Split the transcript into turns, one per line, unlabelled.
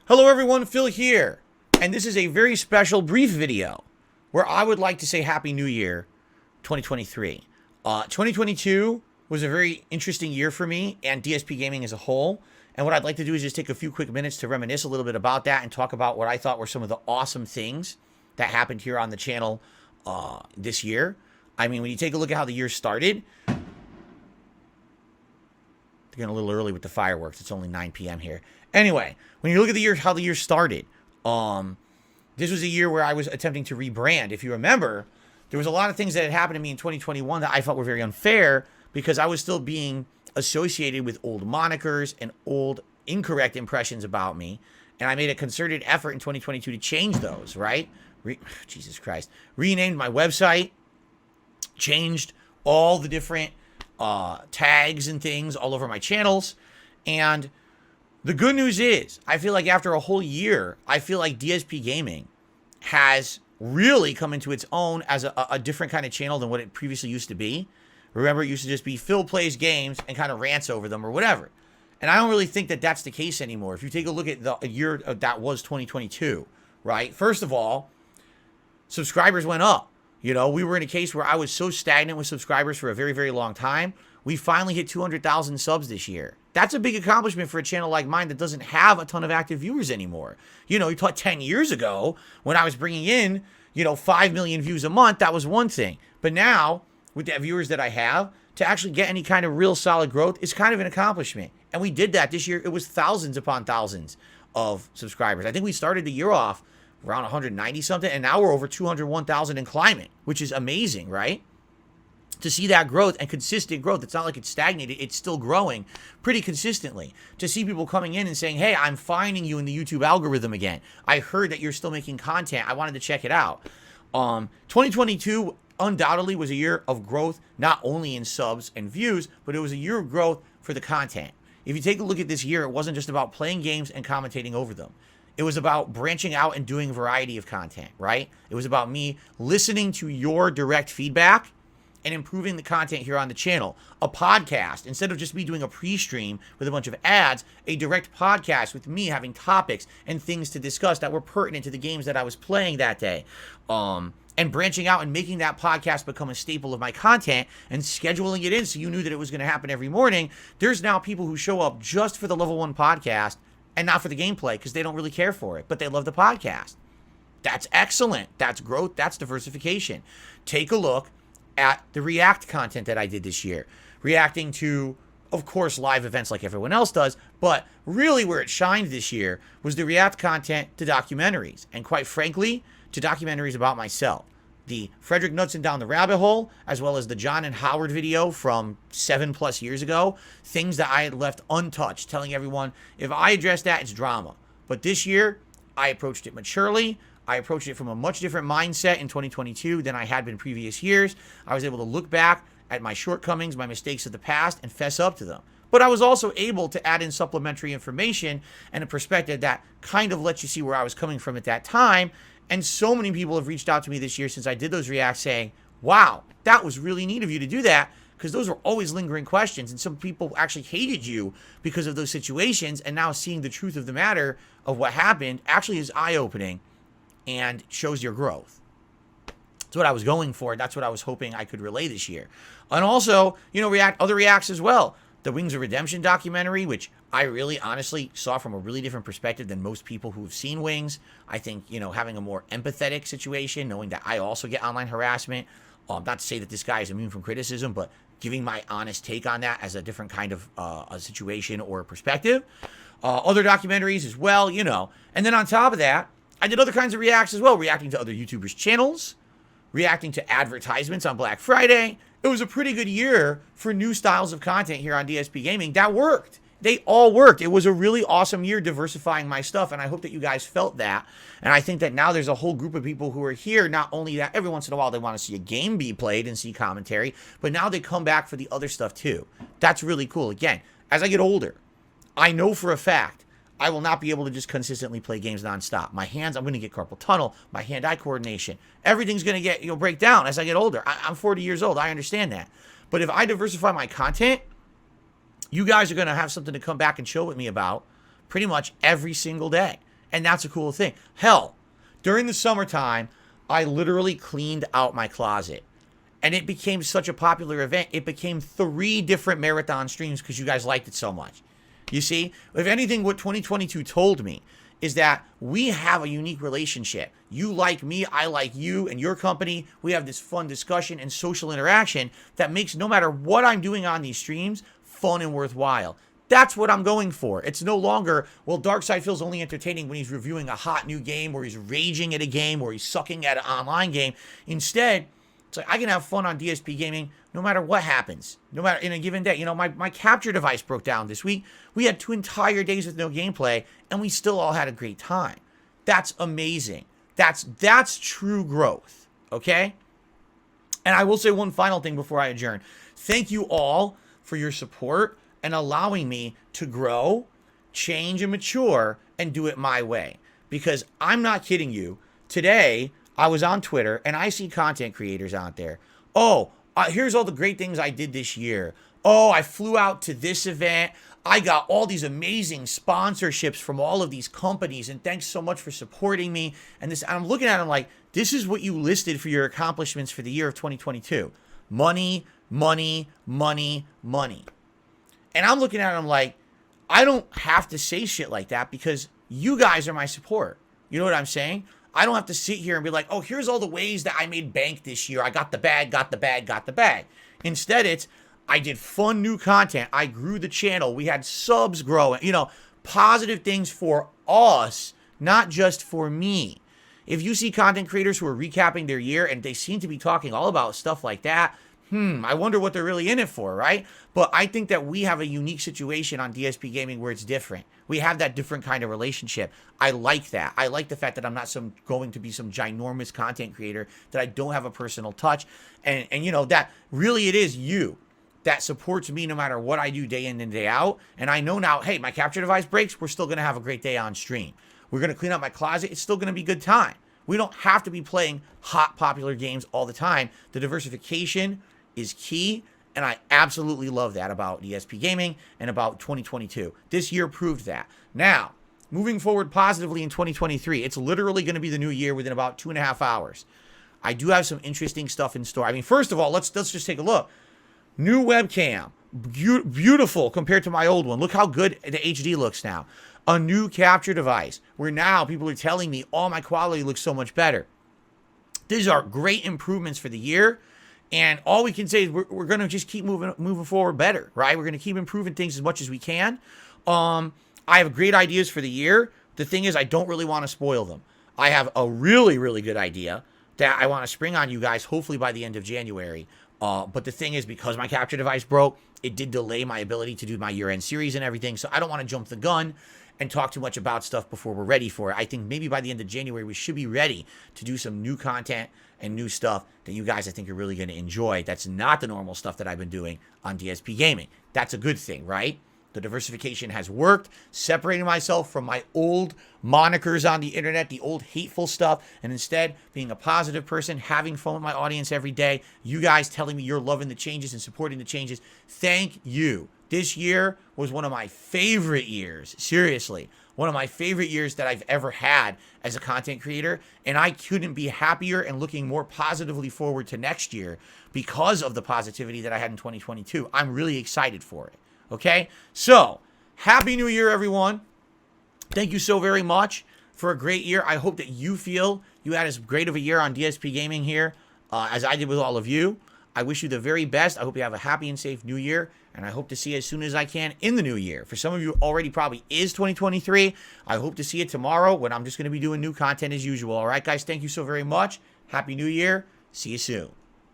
Hello everyone, Phil here, and this is a very special brief video where I would like to say Happy New Year 2023. 2022 was a very interesting year for me and DSP Gaming as a whole, and what I'd like to do is just take a few quick minutes to reminisce a little bit about that and talk about what I thought were some of the awesome things that happened here on the channel this year. I mean, when you take a look at how the year started, getting a little early with the fireworks. It's only 9 p.m. here. Anyway, when you look at the year, how the year started, this was a year where I was attempting to rebrand. If you remember, there was a lot of things that had happened to me in 2021 that I felt were very unfair because I was still being associated with old monikers and old incorrect impressions about me. And I made a concerted effort in 2022 to change those, right? Jesus Christ. Renamed my website, changed all the different tags and things all over my channels. And the good news is, I feel like after a whole year, I feel like DSP Gaming has really come into its own as a different kind of channel than what it previously used to be. Remember, it used to just be Phil plays games and kind of rants over them or whatever. And I don't really think that that's the case anymore. If you take a look at the year that was 2022, right? First of all, subscribers went up. You know, we were in a case where I was so stagnant with subscribers for a very, very long time. We finally hit 200,000 subs this year. That's a big accomplishment for a channel like mine that doesn't have a ton of active viewers anymore. You know, you thought 10 years ago when I was bringing in, 5 million views a month, that was one thing. But now, with the viewers that I have, to actually get any kind of real solid growth is kind of an accomplishment. And we did that this year. It was thousands upon thousands of subscribers. I think we started the year off around 190 something, and now we're over 201,000 and climbing, which is amazing, right? To see that growth and consistent growth, it's not like it's stagnated, it's still growing pretty consistently. To see people coming in and saying, hey, I'm finding you in the YouTube algorithm again. I heard that you're still making content. I wanted to check it out. 2022 undoubtedly was a year of growth, not only in subs and views, but it was a year of growth for the content. If you take a look at this year, it wasn't just about playing games and commentating over them. It was about branching out and doing a variety of content, right? It was about me listening to your direct feedback and improving the content here on the channel. A podcast, instead of just me doing a pre-stream with a bunch of ads, a direct podcast with me having topics and things to discuss that were pertinent to the games that I was playing that day. And branching out and making that podcast become a staple of my content and scheduling it in so you knew that it was going to happen every morning. There's now people who show up just for the Level 1 podcast and not for the gameplay because they don't really care for it, but they love the podcast. That's excellent. That's growth. That's diversification. Take a look at the React content that I did this year. Reacting to, of course, live events like everyone else does, but really where it shined this year was the React content to documentaries. And quite frankly, to documentaries about myself. The Frederick Knudsen Down the Rabbit Hole, as well as the John and Howard video from 7+ years ago, things that I had left untouched, telling everyone, if I address that, it's drama. But this year, I approached it maturely. I approached it from a much different mindset in 2022 than I had been previous years. I was able to look back at my shortcomings, my mistakes of the past, and fess up to them. But I was also able to add in supplementary information and a perspective that kind of lets you see where I was coming from at that time. And so many people have reached out to me this year since I did those reacts saying, wow, that was really neat of you to do that, because those were always lingering questions. And some people actually hated you because of those situations. And now seeing the truth of the matter of what happened actually is eye-opening and shows your growth. That's what I was going for. That's what I was hoping I could relay this year. And also, other reacts as well. The Wings of Redemption documentary, which I really honestly saw from a really different perspective than most people who have seen Wings. I think, having a more empathetic situation, knowing that I also get online harassment. Not to say that this guy is immune from criticism, but giving my honest take on that as a different kind of a situation or a perspective. Other documentaries as well, And then on top of that, I did other kinds of reacts as well, reacting to other YouTubers' channels, reacting to advertisements on Black Friday. It was a pretty good year for new styles of content here on DSP Gaming. That worked. They all worked. It was a really awesome year diversifying my stuff, and I hope that you guys felt that. And I think that now there's a whole group of people who are here, not only that every once in a while they want to see a game be played and see commentary, but now they come back for the other stuff too. That's really cool. Again, as I get older, I know for a fact I will not be able to just consistently play games nonstop. My hands, I'm going to get carpal tunnel, my hand-eye coordination. Everything's going to get, break down as I get older. I'm 40 years old. I understand that. But if I diversify my content, you guys are going to have something to come back and chill with me about pretty much every single day. And that's a cool thing. Hell, during the summertime, I literally cleaned out my closet. And it became such a popular event. It became 3 different marathon streams because you guys liked it so much. You see, if anything, what 2022 told me is that we have a unique relationship. You like me, I like you and your company. We have this fun discussion and social interaction that makes no matter what I'm doing on these streams, fun and worthwhile. That's what I'm going for. It's no longer, well, Darksydephil's only entertaining when he's reviewing a hot new game or he's raging at a game or he's sucking at an online game. Instead, it's like I can have fun on DSP Gaming no matter what happens, no matter in a given day. You know, my capture device broke down this week. We had 2 entire days with no gameplay, and we still all had a great time. That's amazing. That's true growth, okay? And I will say one final thing before I adjourn. Thank you all for your support and allowing me to grow, change, and mature and do it my way. Because I'm not kidding you. Today, I was on Twitter and I see content creators out there. Oh, here's all the great things I did this year. Oh, I flew out to this event. I got all these amazing sponsorships from all of these companies. And thanks so much for supporting me. And this, I'm looking at them like, this is what you listed for your accomplishments for the year of 2022. Money, money, money, money. And I'm looking at them like, I don't have to say shit like that because you guys are my support. You know what I'm saying? I don't have to sit here and be like, oh, here's all the ways that I made bank this year. I got the bag, got the bag, got the bag. Instead, it's, I did fun new content. I grew the channel. We had subs growing, you know, positive things for us, not just for me. If you see content creators who are recapping their year and they seem to be talking all about stuff like that, I wonder what they're really in it for, right? But I think that we have a unique situation on DSP Gaming where it's different. We have that different kind of relationship. I like that. I like the fact that I'm not going to be some ginormous content creator, that I don't have a personal touch. And you know, that really it is you that supports me no matter what I do day in and day out. And I know now, hey, my capture device breaks, we're still going to have a great day on stream. We're going to clean up my closet. It's still going to be a good time. We don't have to be playing hot, popular games all the time. The diversification is key, and I absolutely love that about DSP Gaming and about 2022. This year proved that. Now, moving forward positively in 2023, it's literally going to be the new year within about 2.5 hours. I do have some interesting stuff in store. I mean, first of all, let's just take a look. New webcam, beautiful compared to my old one. Look how good the HD looks now. A new capture device, where now people are telling me, oh, my quality looks so much better. These are great improvements for the year. And all we can say is we're going to just keep moving forward better, right? We're going to keep improving things as much as we can. I have great ideas for the year. The thing is, I don't really want to spoil them. I have a really, really good idea that I want to spring on you guys, hopefully by the end of January. But the thing is, because my capture device broke, it did delay my ability to do my year-end series and everything. So I don't want to jump the gun and talk too much about stuff before we're ready for it. I think maybe by the end of January, we should be ready to do some new content and new stuff that you guys, I think, are really going to enjoy. That's not the normal stuff that I've been doing on DSP Gaming. That's a good thing, right? The diversification has worked, separating myself from my old monikers on the internet, the old hateful stuff, and instead being a positive person, having fun with my audience every day. You guys telling me you're loving the changes and supporting the changes. Thank you. This year was one of my favorite years. Seriously, one of my favorite years that I've ever had as a content creator. And I couldn't be happier and looking more positively forward to next year because of the positivity that I had in 2022. I'm really excited for it. Okay, so Happy New Year, everyone. Thank you so very much for a great year. I hope that you feel you had as great of a year on DSP Gaming here as I did with all of you. I wish you the very best. I hope you have a happy and safe new year, and I hope to see you as soon as I can in the new year. For some of you, already probably is 2023. I hope to see you tomorrow when I'm just going to be doing new content as usual. All right, guys, thank you so very much. Happy New Year. See you soon.